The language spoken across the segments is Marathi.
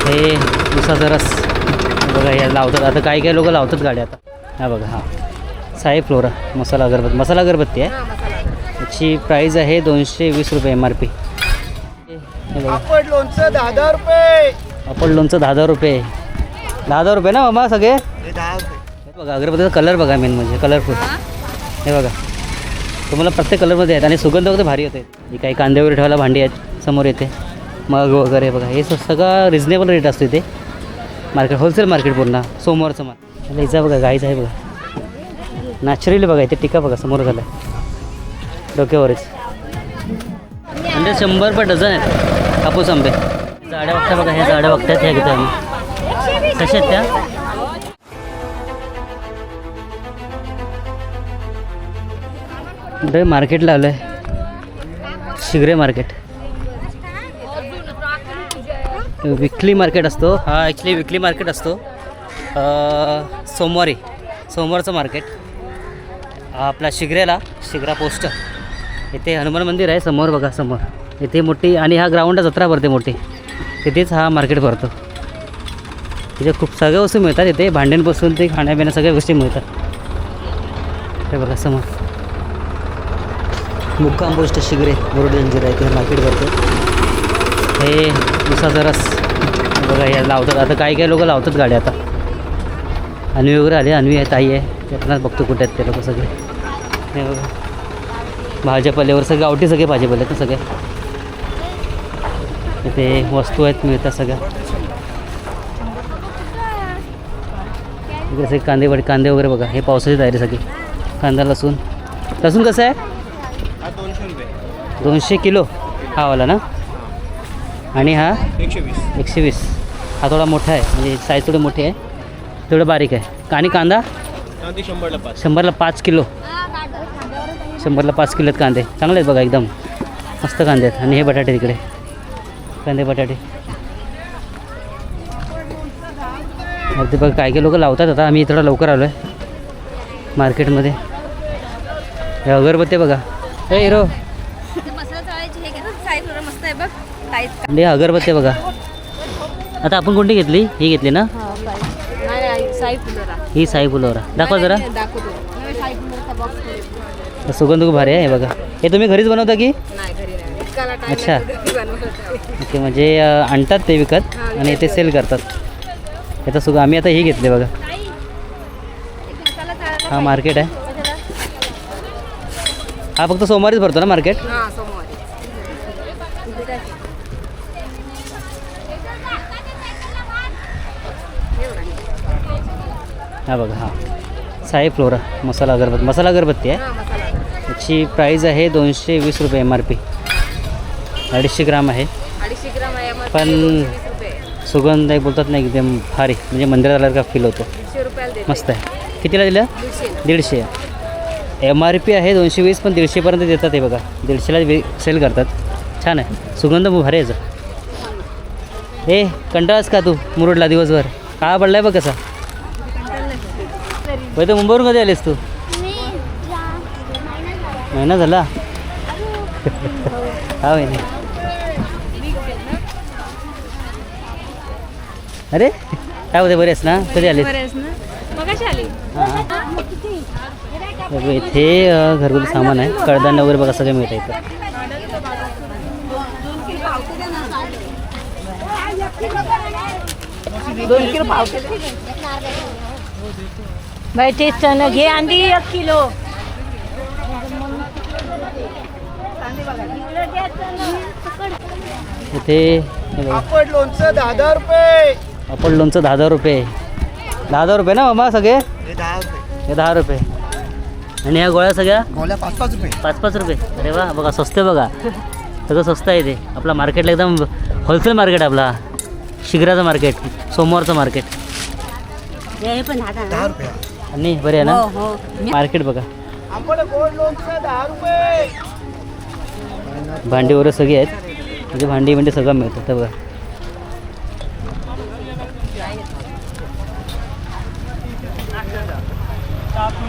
हे उसाचा रस बघा, या लावतात आता, काही लोक लावतात गाड्या आता. हा बघा, हा साई फ्लोरा मसाला अगरबत्ती आहे. याची प्राईज आहे 220 रुपये MRP. पापड लोणचं 10 रुपये. पापड लोणचं 10 रुपये. 10 रुपये ना मामा सगळे. 10 रुपये. बघा अगरबत्तीचा कलर बघा, मेन म्हणजे कलरफुल. हे बघा तुम्हाला प्रत्येक कलरमध्ये आहेत आणि सुगंध वगैरे भारी होते. ही काही कांदे वगैरे ठेवायला भांडी आहेत समोर येते, मग वगैरे बघा. हे सगळं रिजनेबल रेट असतो इथे. मार्केट होलसेल मार्केट पूर्ण सोमवारचं मार्केट. हिचा बघा गाईच आहे बघा, नॅचरली बघा. इथे टिका बघा समोर झाला डोक्यावरच. म्हणजे 100 रुपये डझन आहेत कापूस आंबे. झाड्या बघता बघा, ह्या झाड्या बघतात ह्या घेतो आम्ही. कशा आहेत त्या? इकडे मार्केटला आलो आहे, शिगरे मार्केट. विकली मार्केट असतो हा, ॲक्च्युली विकली मार्केट असतो सोमवारचं मार्केट. आपला शिगरा पोस्ट. इथे हनुमान मंदिर आहे समोर बघा, समोर इथे मोठी. आणि हा ग्राउंडला जत्रा भरते मोठी, तिथेच हा मार्केट भरतो. तिथे खूप सगळ्या वस्तू मिळतात इथे, भांड्यांपासून ते खाण्यापिण्या सगळ्या गोष्टी मिळतात. हे बघा समोर मुक्काम पोस्ट शिगरे बोर्ड जंजिरा आहे, तिथे मार्केट भरतो. हे उसाचा रस बघा, या लावतात आता, काही लोक लावतात गाड्या आता. अन्वी वगैरे आले, अन्वी आहे, ताई आहे, त्यातूनच बघतो कुठे आहेत ते लोक सगळे. हे बघा भाज्यापाल्यावर सगळे गावठी सगळे भाजीपाले आहेत सगळे. इथे वस्तू आहेत मिळतात सगळ्या. इकडे सगळे कांदे वगैरे बघा. हे पावसाची तयारी सगळी. कांदा लसूण कसं आहे? 200 रुपये. 200 किलो हा वाला ना. आणि हा 120. हा थोडा मोठा आहे, म्हणजे साईज थोडी मोठी आहे, थोडं बारीक आहे. आणि कांदा 100ला 5 किलो. 100ला 5 किलो आहेत कांदे. चांगले आहेत बघा, एकदम मस्त कांदे आहेत. आणि हे बटाटे तिकडे, कांदे बटाटे. अगदी बघा काही लोक लावतात आता. आम्ही थोडा लवकर आलो आहे मार्केटमध्ये. हे अगरबत्ती बघा. हे हिरो हे अगरबत्ती बघा. आता आपण कोणती घेतली? ही घेतली ना, ही साई फुलोरा. दाखवा जरा. सुगंध खूप भारी आहे. हे बघा, हे तुम्ही घरीच बनवता की? अच्छा, ओके. म्हणजे आणतात ते विकत आणि ते सेल करतात. याचा सुगंध. आम्ही आता ही घेतली बघा. हा मार्केट आहे. हा फक्त सोमवारीच भरतो ना मार्केट? हा बघा, हा साई फ्लोरा मसाला अगरबत्ती आहे. याची प्राईज आहे 220 रुपये MRP. 250 ग्राम आहे. पण सुगंध आहे बोलतात नाही, एकदम भारी. म्हणजे मंदिरात आल्यावर का फील होतो. मस्त आहे. कितीला दिलं? 150. MRP आहे 220, पण 150पर्यंत देतात. हे बघा 150ला सेल करतात. छान आहे, सुगंध भारी आहे याचा. ए कंटाळास का तू मुरुडला दिवसभर? काळा पडलाय बघ कसा. पहिले तर मुंबईवरून कधी आलीस तू? महिना झाला. हा महिने. अरे काय होते, बरे आहेस ना? कधी आलीस? हां, इथे घरगुती सामान आहे, कडधान्य वगैरे बघा सगळं मिळतं इथं. भाई तेच घे. अंडी 1 किलो. इथे पापड लोणचं 10 रुपये. पापड लोणचं 10 रुपये. 10 रुपये ना मामा सगळे? हे 10 रुपये. हे 10 रुपये. आणि ह्या गोळ्या सगळ्या गोळ्या 5-5 रुपये. 5-5 रुपये. अरे वा, बघा स्वस्त बघा, सगळं स्वस्त आहे. ते आपला मार्केटला एकदम होलसेल मार्केट. आपला शिगराचं मार्केट, सोमवारचं मार्केट. हे पण 10 रुपये. आणि बरे आहे ना मार्केट बघा. आंबट गोड लोणचं 10 रुपये. भांडी वगैरे सगळी आहेत, म्हणजे भांडी सगळं मिळतं. तर बघा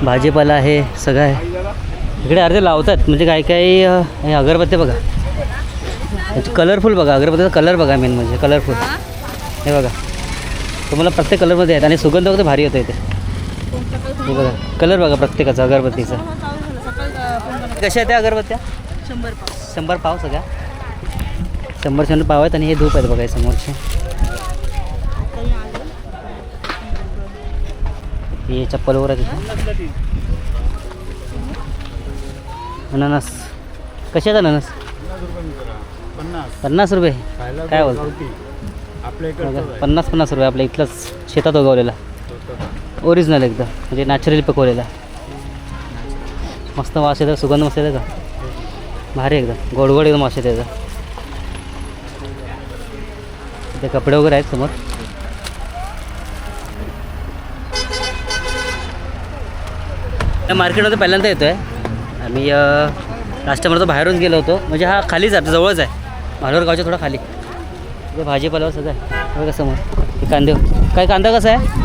भाजीपाला आहे सगळं आहे इकडे. अर्धे लावतात, म्हणजे काही हे अगरबत्ती बघा, कलरफुल बघा. अगरबत्तीचा कलर बघा, मेन म्हणजे कलरफुल. हे बघा तुम्हाला प्रत्येक कलरमध्ये आहेत आणि सुगंध वगैरे भारी होतो इथे. हे बघा कलर बघा प्रत्येकाचा अगरबत्तीचा. कशा आहेत त्या अगरबत्त्या? 100 पाव सगळ्या 100 पाव आहेत आणि हे धूप आहेत बघा हे समोरचे. हे चप्पल वगैरे तिथे. अननस कसे आहेत अननस? 50 रुपये. काय बोलतो? आपल्या 50 रुपये आपल्या इथलंच शेतात उगवलेला ओरिजिनल एकदम म्हणजे नॅचरली पकवलेला. मस्त वास येतं सुगंध मस्त येतं का भारी एकदम गोडगोड एकदम वास येतं. इथे कपडे वगैरे आहेत समोर. या मार्केटमध्ये पहिल्यांदा येतो आहे आम्ही. लास्ट टाइम बाहेरून गेलो होतो म्हणजे हा खालीच आहे जवळच आहे मालवण गावच्या थोडा खाली. इथे भाजीपाल्यावर सगळं आहे बघा समोर. हे कांदे काय कांदा कसा आहे?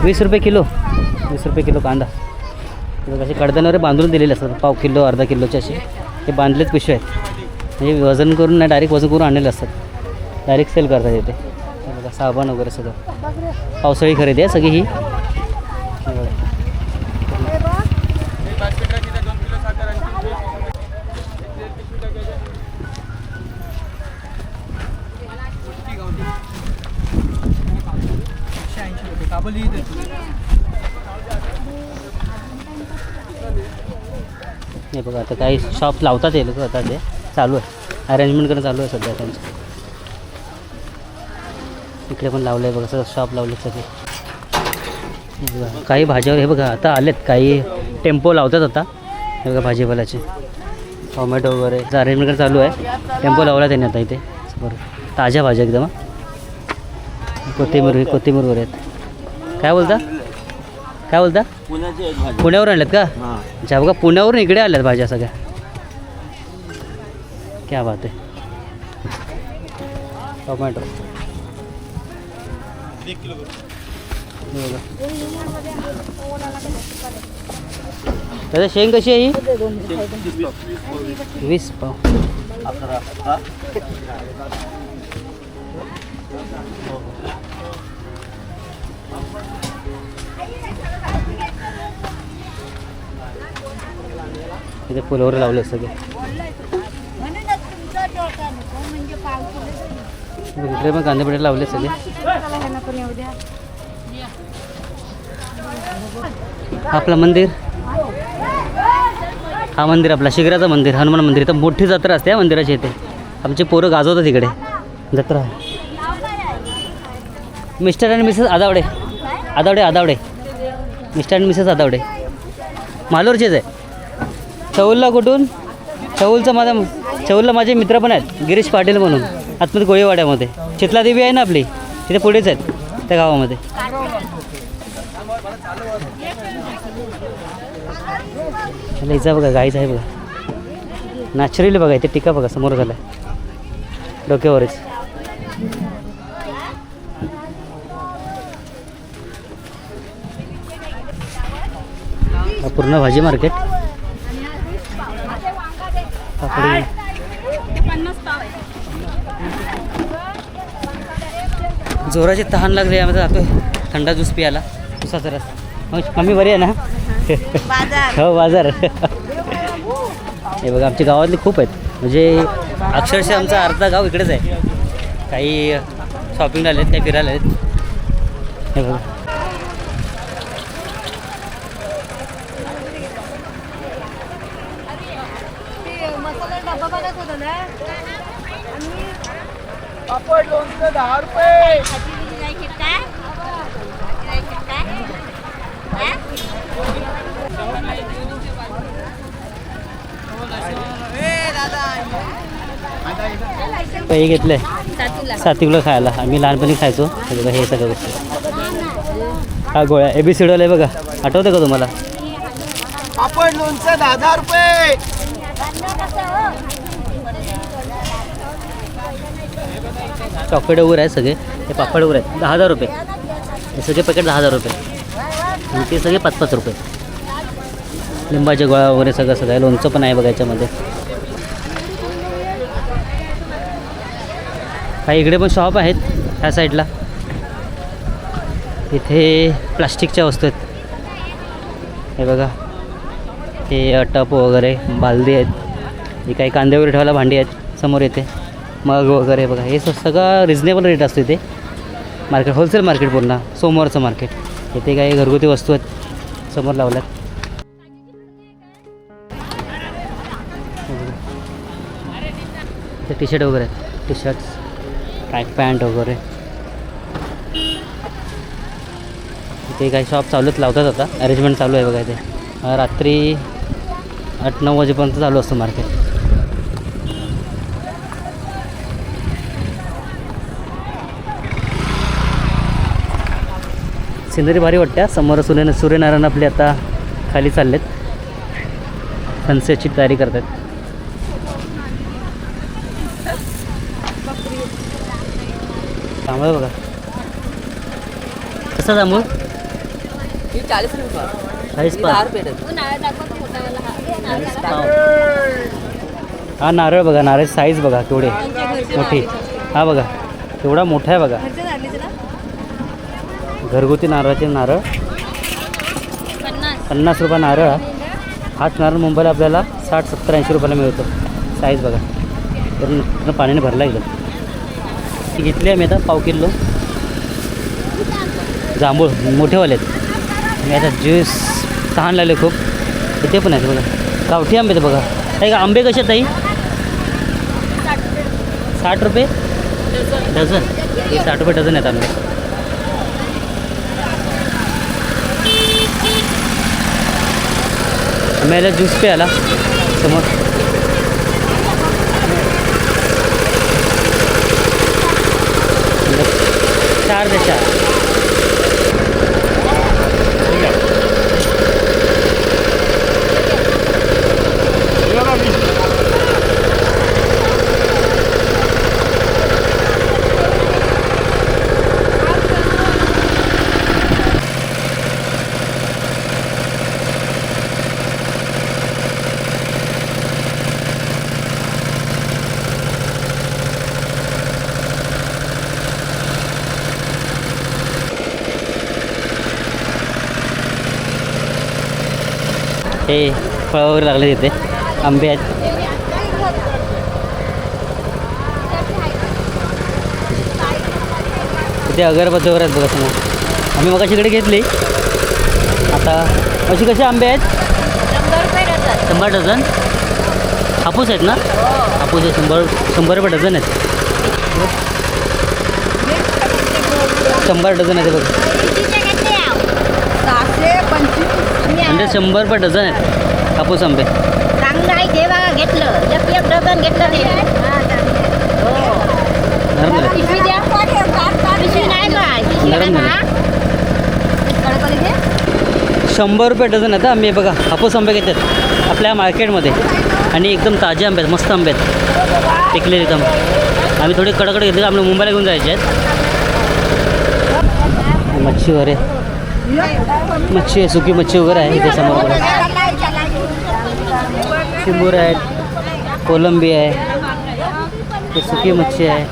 20 रुपये किलो. 20 रुपये किलो कांदा. असे कडदानावर बांधून दिलेले असतात पाव किलो अर्धा किलोचे असे. हे बांधलेच पिशवे आहेत म्हणजे वजन करून नाही डायरेक्ट वजन करून आणलेले असतात. डायरेक्ट सेल करतात इथे. हे बघा साबण वगैरे सगळं पावसाळी खरेदी आहे सगळी ही. हे बघा आता काही शॉप लावतात हे लोक आता ते चालू आहे अरेंजमेंट करणं चालू आहे सध्या त्यांचं. इकडे पण लावलं आहे बघा सगळं शॉप लावले सगळे. काही भाज्यावर हे बघा आता आलेत काही टेम्पो लावतात आता. हे बघा भाजीपाल्याचे टोमॅटो वगैरे अरेंजमेंट करणं चालू आहे. टेम्पो लावला त्यांनी आता इथे बरं ताज्या भाज्या एकदम. कोथिंबीर वगैरे आहेत. काय बोलता काय बोलता? पुण्यावर आणल्यात का? अच्छा बघा पुण्यावरून इकडे आल्यात भाज्या सगळ्या. क्या बात आहे. टोमॅटो दादा शेंग कशी आहे ही? 20 पाव. इथे फुलं वगैरे लावले सगळे. इकडे पण कांदे पिठे लावले सगळे. आपलं मंदिर हा मंदिर आपला शिगराचं मंदिर हनुमान मंदिर. इथं मोठी जत्रा असते या मंदिराची. इथे आमचे पोरं गाजवतात इकडे जत्रा. मिस्टर आणि मिसेस आदावडे मिस्टर आणि मिसेस आदावडे मालूरचेच आहे. चौलला कुठून? चौलला माझे मित्र पण आहेत गिरीश पाटील म्हणून आतमध्ये कोळीवाड्यामध्ये. चितला देवी आहे ना आपली तिथे पुढेच आहेत त्या गावामध्ये. हिचा बघा गाईच आहे बघा नॅचरली बघा. इथे टिका बघा समोर झाला डोक्यावरच. पूर्ण भाजी मार्केट. जोराची तहान लागली आम्ही जातोय थंडा ज्यूस प्यायला उसाचा रस. मम्मी बरी आहे ना? हो बाजार. हे बघा आमच्या गावातले खूप आहेत म्हणजे अक्षरशः आमचा अर्धा गाव इकडेच आहे. काही शॉपिंगला आलेत काही फिरायला आलेत. हे बघा पापड लोणचं 10 रुपये. काही घेतलंय 7 किलो खायला. आम्ही लहानपणी खायचो हे सगळं गोष्टी. हा गोळ्या ABCD आहे बघा आठवतं का तुम्हाला? पापड लोणचं 10 रुपये. चॉकलेट वगैरे आहेत सगळे. हे पापड वगैरे आहेत 10,000 रुपये. हे सगळे पॅकेट 10,000 रुपये आणि ते सगळे 5-5 रुपये. लिंबाचे गोळा वगैरे सगळं आहे. लोणचं पण आहे बघा याच्यामध्ये. काही इकडे पण शॉप आहेत ह्या साईडला. इथे प्लास्टिकच्या वस्तू आहेत. हे बघा, हे टप वगैरे, बालदी आहेत. हे काही कांदे वगैरे ठेवायला भांडी आहेत समोर. येते मग वगैरे बघा. हे सगळं रिजनेबल रेट असतो इथे. मार्केट होलसेल मार्केट पूर्ण सोमवारचं मार्केट. इथे काही घरगुती वस्तू आहेत समोर लावल्यात. इथे टी शर्ट वगैरे आहेत. टी शर्ट्स, ट्रॅक पॅन्ट वगैरे. इथे काही शॉप चालूच लावतात आता. अरेंजमेंट चालू आहे बघा इथे. रात्री 8-9 वाजेपर्यंत चालू असतं मार्केट. सिनरी भारी वाटते. समोर सूर्यनारायण आपले आता खाली चाललेत. सनसेटची तयारी करतात. तांबळ बघा कसा तांबूळ. 40 रुपये. 40 10 पाव. रुपये डझन. हा नारळ बघा. नारळ साईज बघा केवढे मोठी. हा बघा केवढा मोठा आहे बघा. घरगुती नारळाचे नारळ 50 रुपये नारळ. हाच नारळ मुंबईला आपल्याला 60-70-80 रुपयाला मिळतो. साईज बघा. पूर्ण पाण्याने भरला एकदम. ती घेतली आम्ही आता पाव किलो. जांभूळ मोठेवाले आहेत. मी आता ज्यूस तहान लागले खूप. इथे पण आहेत बघा गावठी आंबे. तर बघा ताई आंबे कसे आहेत ताई. 60 रुपये डझन. हे 60 रुपये डझन आहेत आंबे. आम्हाला ज्यूस प्यायला समोर. चार ते चार. हे फळं वगैरे लागले तिथे. आंबे आहेत. तिथे अगरबत्ती वगैरे आहेत बघा समोर. आम्ही मगाशी इकडे घेतली. आता अशी कसे आंबे आहेत. 100 डझन. हापूस आहेत ना. हापूस आहे 100 रुपये डझन आहेत. 100 डझन आहेत बघा. म्हणजे 100 रुपये डझन आहेत हापूस आंबे. चांगलं आहे ते बघा. घेतलं एक डझन घेतलं. नरम झाले. पिशवी द्या. पिशवी नाही का. नरम झाले. 100 रुपये डझन आहेत आंबे बघा. हापूस आंबे घेतात आपल्या मार्केटमध्ये. आणि एकदम ताजे आंबे आहेत. मस्त आंबे आहेत पिकलेले एकदम. आम्ही थोडे कडकडे घेतले. आम्ही मुंबईला घेऊन जायचे आहेत. मच्छी वगैरे. मच्छी आहे. सुकी मच्छी वगैरे आहे इथे समोर बघा. चिंबूर आहेत. कोलंबी आहे. ते सुकी मच्छी आहे.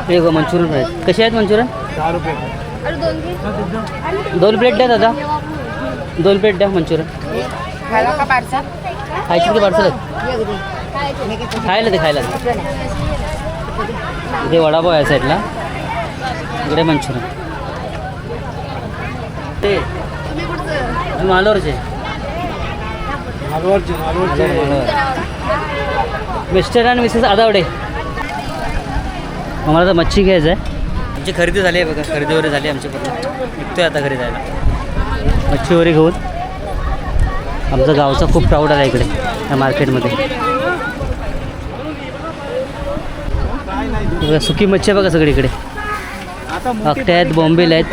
हे गो मंचुरियन आहेत. कसे आहेत मंचुरियन. 10 रुपये. 2 प्लेट द्या दादा. 2 प्लेट द्या मंचुरियन. खायची की पार्सल आहेत. खायला ते खायला. इथे वडापाव आहे साईडला. इकडे मंचुरियन. ते मालवरचे. मिस्टर आणि मिसेस आदावडे. आम्हाला तर मच्छी घ्यायचं आहे. आमची खरेदी झाली आहे बघा. खरेदी वगैरे झाली आमची पूर्ण. निघतोय आता घरी जायला. मच्छी वगैरे घेऊन. आमचा गावचा खूप प्राऊड आहे इकडे या मार्केटमध्ये. बघा सुकी मच्छी आहे बघा सगळीकडे. अकट्या आहेत. बॉम्बेला आहेत.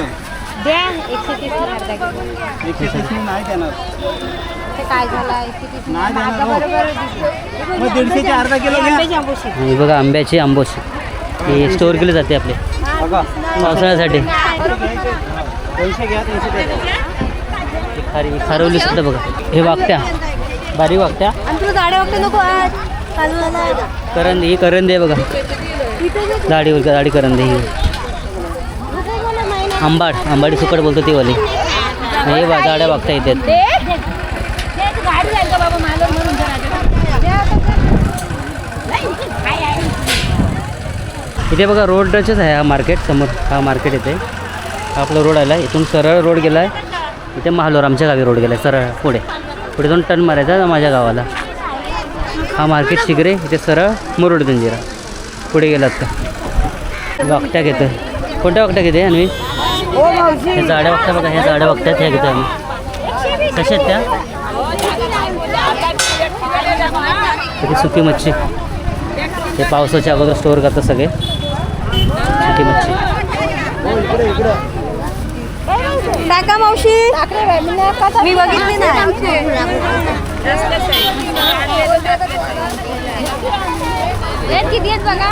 द्या 130 अर्धा किलो. 130 नाही देणार. ते काय झालं 130 नाही देणार माझं हो. बरोबर मग 150चे अर्धा किलो घ्या. हे बघा आंब्याची आंबोशी. हे स्टोअर केले जाते आपले बघा पावसाळ्यासाठी. 200 घ्या. 300 द्या. खारवली सुद्धा बघा. हे वागत्या बारीक वागत्या तुला गाड्या वगैरे नको करंदी. ही करंदी आहे बघा. दाढी करंदी ही. आंबाडी सुकट बोलतो ती वाली. हे जाड्या वागता येतात. गाडी जाईल का बाबा मला म्हणून इथे बघा रोडचंच आहे हा मार्केट. समोर हा मार्केट येते. हा आपला रोड आला. इथून सरळ रोड गेला आहे. इथे महालोर आमच्या गावी रोड गेला आहे सरळ पुढे जाऊन टर्न मारायचा माझ्या गावाला. हा मार्केट शिगरे. इथे सरळ मुरुड जंजिरा पुढे गेलात का वाकट्या घेतं. कोणत्या वाकट्या घेते आणि हे जाड्या वागत्या बघा. ह्या जाड्या वागत्यात ह्या घेतो आम्ही. कशा आहेत त्या? तिथे सुकी मच्छी. हे पावसाच्या अगोदर स्टोअर करतात सगळे. सुकी मच्छी. काका मावशी मी बघितली ना. किती आहेत बघा.